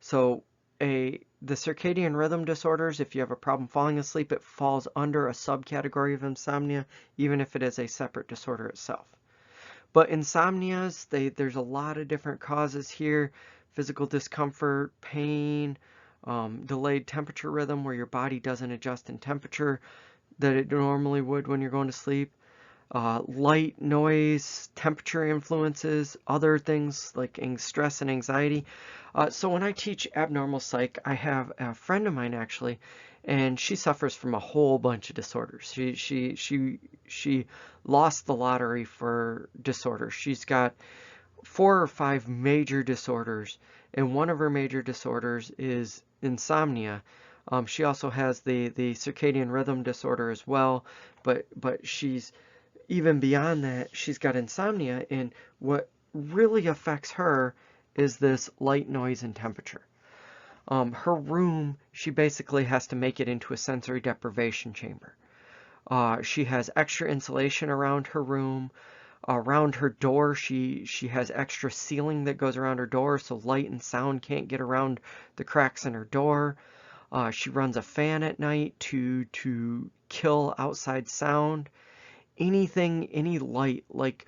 So the circadian rhythm disorders, if you have a problem falling asleep, it falls under a subcategory of insomnia, even if it is a separate disorder itself. But insomnias, there's a lot of different causes here. Physical discomfort, pain, delayed temperature rhythm where your body doesn't adjust in temperature that it normally would when you're going to sleep. Light, noise, temperature influences, other things like stress and anxiety. So when I teach abnormal psych, I have a friend of mine actually, and she suffers from a whole bunch of disorders. She lost the lottery for disorders. She's got 4 or 5 major disorders, and one of her major disorders is insomnia. She also has the circadian rhythm disorder as well, but she's even beyond that, she's got insomnia, and what really affects her is this light, noise, and temperature. Her room, she basically has to make it into a sensory deprivation chamber. She has extra insulation around her room. Around her door, she has extra ceiling that goes around her door, so light and sound can't get around the cracks in her door. She runs a fan at night to kill outside sound. Anything, any light, like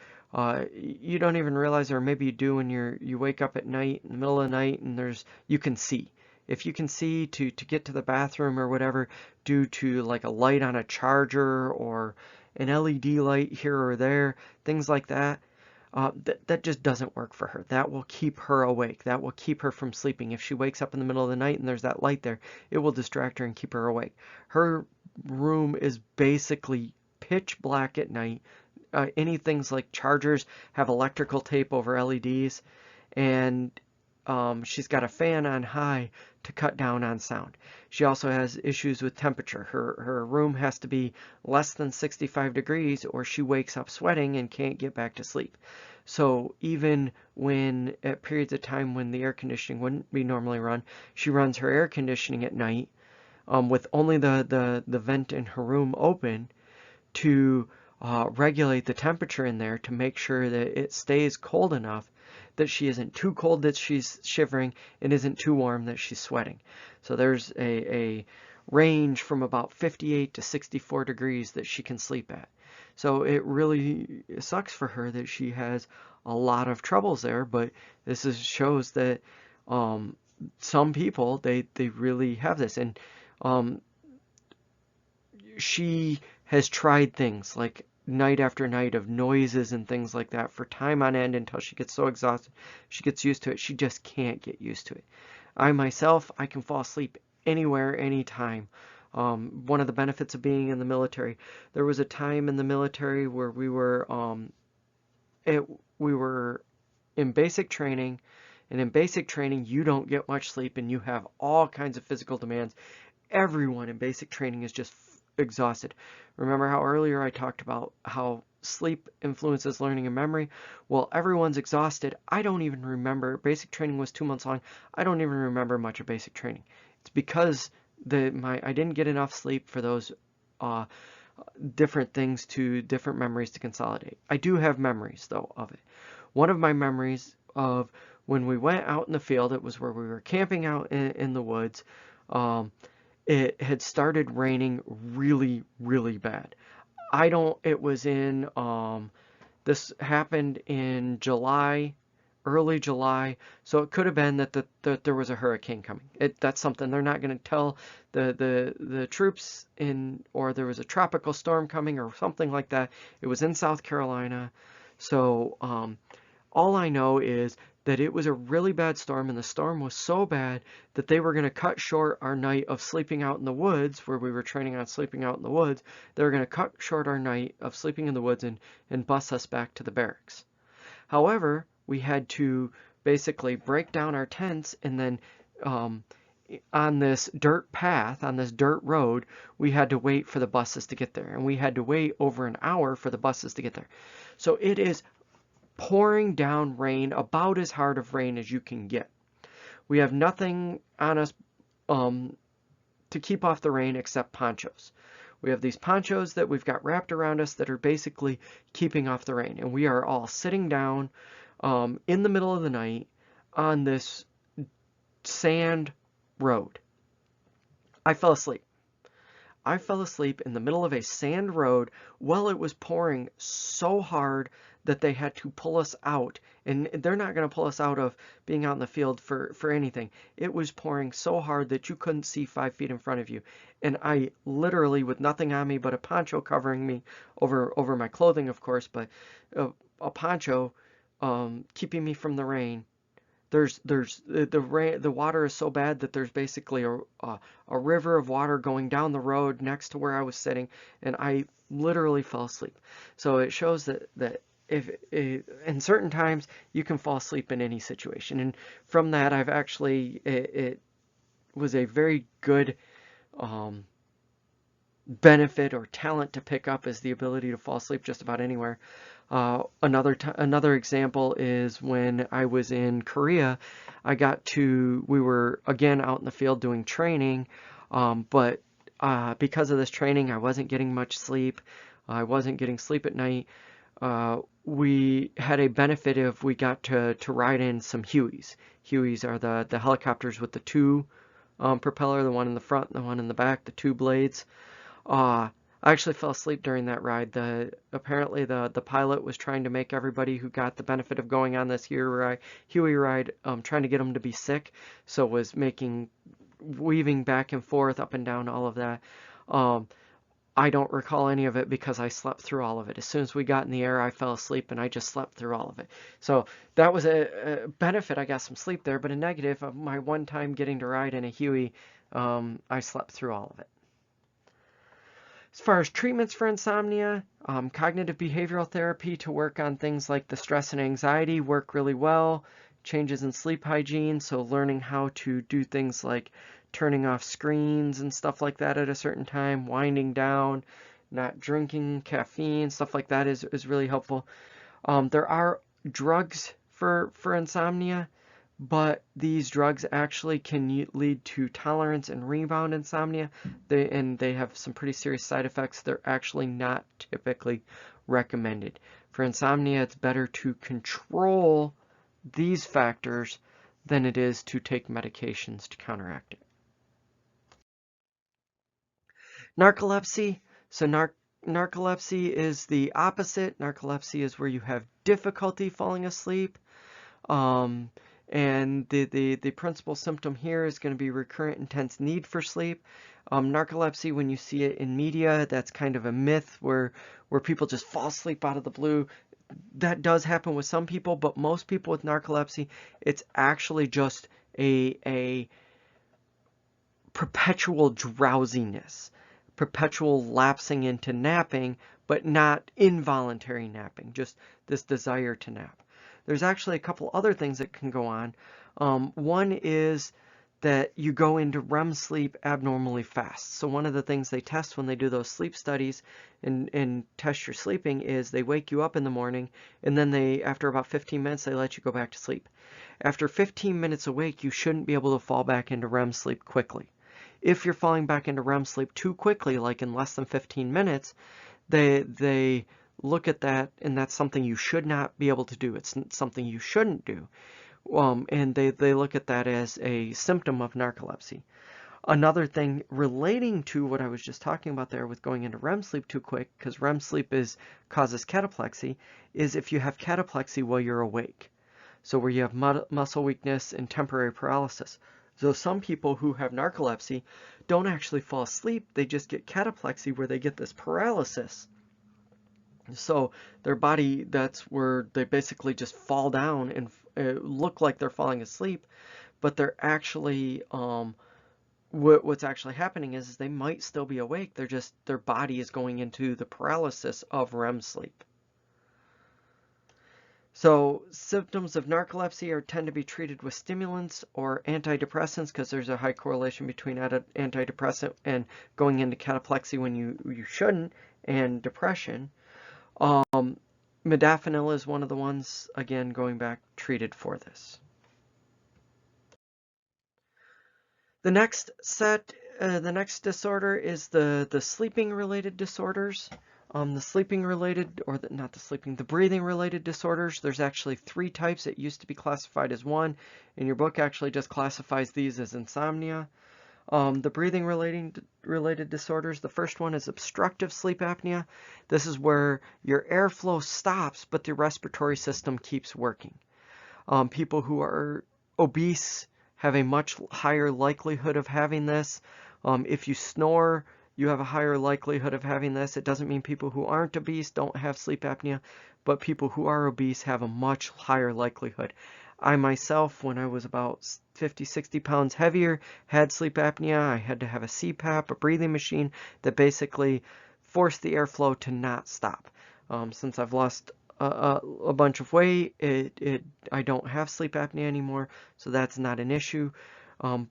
you don't even realize, or maybe you do when you wake up at night in the middle of the night and you can see. If you can see to get to the bathroom or whatever due to like a light on a charger or an LED light here or there, things like that, that just doesn't work for her. That will keep her awake. That will keep her from sleeping. If she wakes up in the middle of the night and there's that light there, it will distract her and keep her awake. Her room is basically pitch black at night. Any things like chargers have electrical tape over LEDs, and she's got a fan on high to cut down on sound. She also has issues with temperature. Her room has to be less than 65 degrees or she wakes up sweating and can't get back to sleep. So even when at periods of time when the air conditioning wouldn't be normally run, she runs her air conditioning at night with only the vent in her room open to regulate the temperature in there to make sure that it stays cold enough that she isn't too cold that she's shivering and isn't too warm that she's sweating. So there's a range from about 58 to 64 degrees that she can sleep at. So it really sucks for her that she has a lot of troubles there, but shows that some people, they really have this. And she has tried things like night after night of noises and things like that for time on end until she gets so exhausted she gets used to it. She just can't get used to it. I myself, I can fall asleep anywhere, anytime. One of the benefits of being in the military, there was a time in the military where we were in basic training, and in basic training you don't get much sleep and you have all kinds of physical demands. Everyone in basic training is just exhausted. Remember how earlier I talked about how sleep influences learning and memory? Well, everyone's exhausted. I don't even remember. Basic training was 2 months long. I don't even remember much of basic training. It's because I didn't get enough sleep for those different things different memories to consolidate. I do have memories though of it. One of my memories of when we went out in the field, it was where we were camping out in the woods. It had started raining really, really bad. It was this happened in July, early July, so it could have been that there was a hurricane coming. That's something they're not going to tell the troops or there was a tropical storm coming or something like that. It was in South Carolina, so all I know is that it was a really bad storm, and the storm was so bad that they were going to cut short our night of sleeping out in the woods, where we were training on sleeping out in the woods. They were going to cut short our night of sleeping in the woods and bus us back to the barracks. However, we had to basically break down our tents, and then on this dirt path, on this dirt road, we had to wait for the buses to get there, and we had to wait over an hour for the buses to get there. So it is pouring down rain, about as hard of rain as you can get. We have nothing on us to keep off the rain except ponchos. We have these ponchos that we've got wrapped around us that are basically keeping off the rain. And we are all sitting down in the middle of the night on this sand road. I fell asleep. I fell asleep in the middle of a sand road while it was pouring so hard that they had to pull us out. And they're not going to pull us out of being out in the field for anything. It was pouring so hard that you couldn't see 5 feet in front of you. And I literally, with nothing on me but a poncho covering me over my clothing, of course, but a poncho keeping me from the rain. The water is so bad that there's basically a river of water going down the road next to where I was sitting, and I literally fell asleep. So it shows that if in certain times you can fall asleep in any situation, and from that I've actually it was a very good benefit or talent to pick up, is the ability to fall asleep just about anywhere. Another example is when I was in Korea. We were again out in the field doing training, but because of this training, I wasn't getting much sleep. I wasn't getting sleep at night. We had a benefit if we got to ride in some Hueys. Hueys are the helicopters with the two propeller, the one in the front and the one in the back, the two blades. I actually fell asleep during that ride. Apparently the pilot was trying to make everybody who got the benefit of going on this Huey ride, trying to get them to be sick, so was weaving back and forth, up and down, all of that. I don't recall any of it because I slept through all of it. As soon as we got in the air, I fell asleep and I just slept through all of it. So that was a benefit. I got some sleep there, but a negative of my one time getting to ride in a Huey, I slept through all of it. As far as treatments for insomnia, cognitive behavioral therapy to work on things like the stress and anxiety work really well. Changes in sleep hygiene, so learning how to do things like turning off screens and stuff like that at a certain time, winding down, not drinking caffeine, stuff like that is really helpful. There are drugs for insomnia, but these drugs actually can lead to tolerance and rebound insomnia, they have some pretty serious side effects. They're actually not typically recommended. For insomnia, it's better to control these factors than it is to take medications to counteract it. Narcolepsy. So narcolepsy is the opposite. Narcolepsy is where you have difficulty falling asleep. And the principal symptom here is going to be recurrent intense need for sleep. Narcolepsy, when you see it in media, that's kind of a myth where people just fall asleep out of the blue. That does happen with some people, but most people with narcolepsy, it's actually just a perpetual drowsiness, perpetual lapsing into napping, but not involuntary napping, just this desire to nap. There's actually a couple other things that can go on. One is that you go into REM sleep abnormally fast. So one of the things they test when they do those sleep studies and test your sleeping is they wake you up in the morning, and then after about 15 minutes, they let you go back to sleep. After 15 minutes awake, you shouldn't be able to fall back into REM sleep quickly. If you're falling back into REM sleep too quickly, like in less than 15 minutes, they look at that, and that's something you should not be able to do. It's something you shouldn't do. And they look at that as a symptom of narcolepsy. Another thing relating to what I was just talking about there with going into REM sleep too quick, because REM sleep causes cataplexy, is if you have cataplexy while you're awake. So where you have muscle weakness and temporary paralysis. So some people who have narcolepsy don't actually fall asleep, they just get cataplexy where they get this paralysis. So their body, that's where they basically just fall down and look like they're falling asleep, but they're actually, what's actually happening is they might still be awake, their body is going into the paralysis of REM sleep. So symptoms of narcolepsy tend to be treated with stimulants or antidepressants, because there's a high correlation between antidepressant and going into cataplexy when you shouldn't, and depression. Modafinil is one of the ones, again, going back, treated for this. The next disorder is the sleeping related disorders. The breathing related disorders. There's actually 3 types. It used to be classified as 1, and your book actually just classifies these as insomnia. The breathing related disorders. The first one is obstructive sleep apnea. This is where your airflow stops, but the respiratory system keeps working. People who are obese have a much higher likelihood of having this. If you snore, you have a higher likelihood of having this. It doesn't mean people who aren't obese don't have sleep apnea, but people who are obese have a much higher likelihood. I myself, when I was about 50, 60 pounds heavier, had sleep apnea. I had to have a CPAP, a breathing machine that basically forced the airflow to not stop. Since I've lost a bunch of weight, I don't have sleep apnea anymore, so that's not an issue.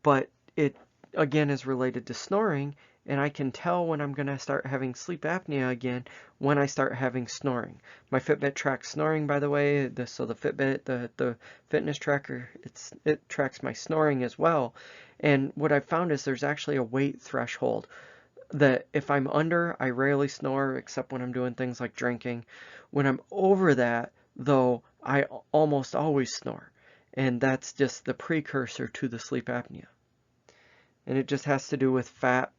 But it again is related to snoring, and I can tell when I'm going to start having sleep apnea again when I start having snoring. My Fitbit tracks snoring, by the way. So the Fitbit, the fitness tracker, it tracks my snoring as well. And what I've found is there's actually a weight threshold that if I'm under, I rarely snore except when I'm doing things like drinking. When I'm over that, though, I almost always snore. And that's just the precursor to the sleep apnea. And it just has to do with fat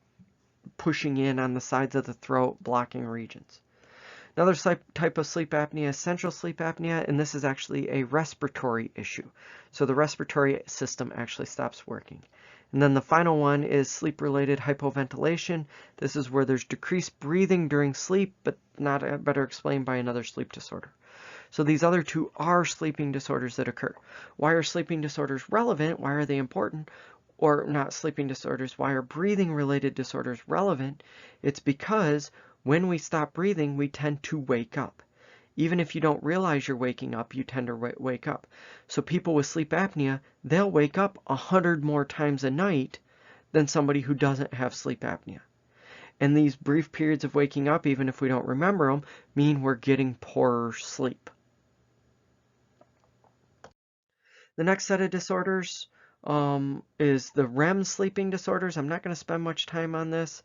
pushing in on the sides of the throat, blocking regions. Another type of sleep apnea is central sleep apnea, and this is actually a respiratory issue. So the respiratory system actually stops working. And then the final one is sleep-related hypoventilation. This is where there's decreased breathing during sleep, but not better explained by another sleep disorder. So these other 2 are sleeping disorders that occur. Why are sleeping disorders relevant? Why are they important? Or not sleeping disorders, why are breathing-related disorders relevant? It's because when we stop breathing, we tend to wake up. Even if you don't realize you're waking up, you tend to wake up. So people with sleep apnea, they'll wake up 100 more times a night than somebody who doesn't have sleep apnea. And these brief periods of waking up, even if we don't remember them, mean we're getting poorer sleep. The next set of disorders is the REM sleeping disorders. I'm not going to spend much time on this.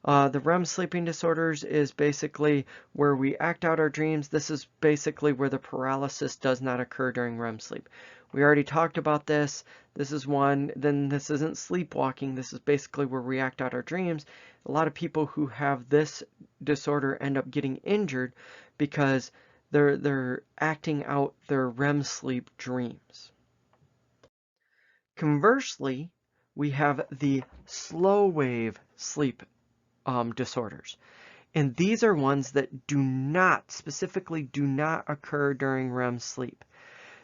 The REM sleeping disorders is basically where we act out our dreams. This is basically where the paralysis does not occur during REM sleep. We already talked about this. This is one. Then this isn't sleepwalking. This is basically where we act out our dreams. A lot of people who have this disorder end up getting injured because they're acting out their REM sleep dreams. Conversely, we have the slow wave sleep disorders. And these are ones that specifically do not occur during REM sleep.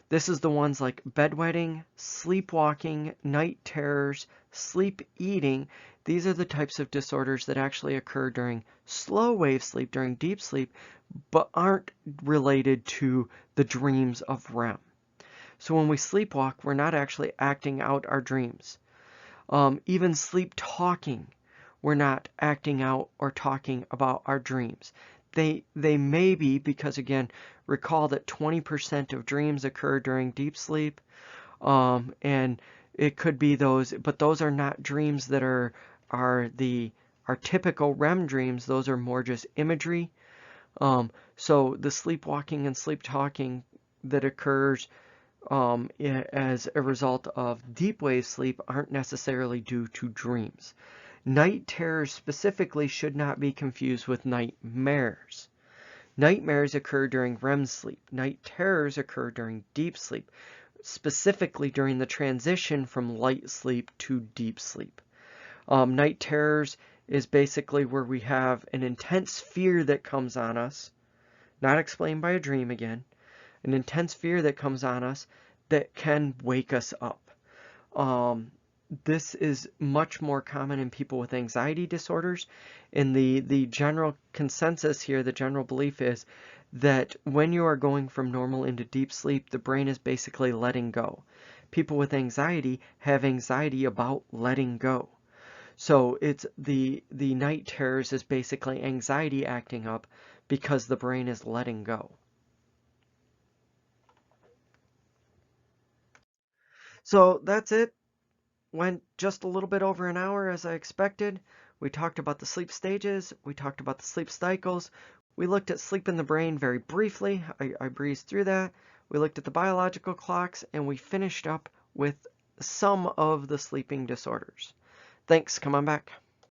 This is the ones like bedwetting, sleepwalking, night terrors, sleep eating. These are the types of disorders that actually occur during slow wave sleep, during deep sleep, but aren't related to the dreams of REM. So when we sleepwalk, we're not actually acting out our dreams. Even sleep talking, we're not acting out or talking about our dreams. They may be, because again, recall that 20% of dreams occur during deep sleep, and it could be those, but those are not dreams that are typical REM dreams. Those are more just imagery. So the sleepwalking and sleep talking that occurs as a result of deep wave sleep aren't necessarily due to dreams. Night terrors specifically should not be confused with nightmares. Nightmares occur during REM sleep. Night terrors occur during deep sleep, specifically during the transition from light sleep to deep sleep. Night terrors is basically where we have an intense fear that comes on us, not explained by a dream again, an intense fear that comes on us that can wake us up. This is much more common in people with anxiety disorders. And the general consensus here, the general belief is that when you are going from normal into deep sleep, the brain is basically letting go. People with anxiety have anxiety about letting go. So it's the night terrors is basically anxiety acting up because the brain is letting go. So that's it. Went just a little bit over an hour as I expected. We talked about the sleep stages. We talked about the sleep cycles. We looked at sleep in the brain very briefly. I breezed through that. We looked at the biological clocks, and we finished up with some of the sleeping disorders. Thanks. Come on back.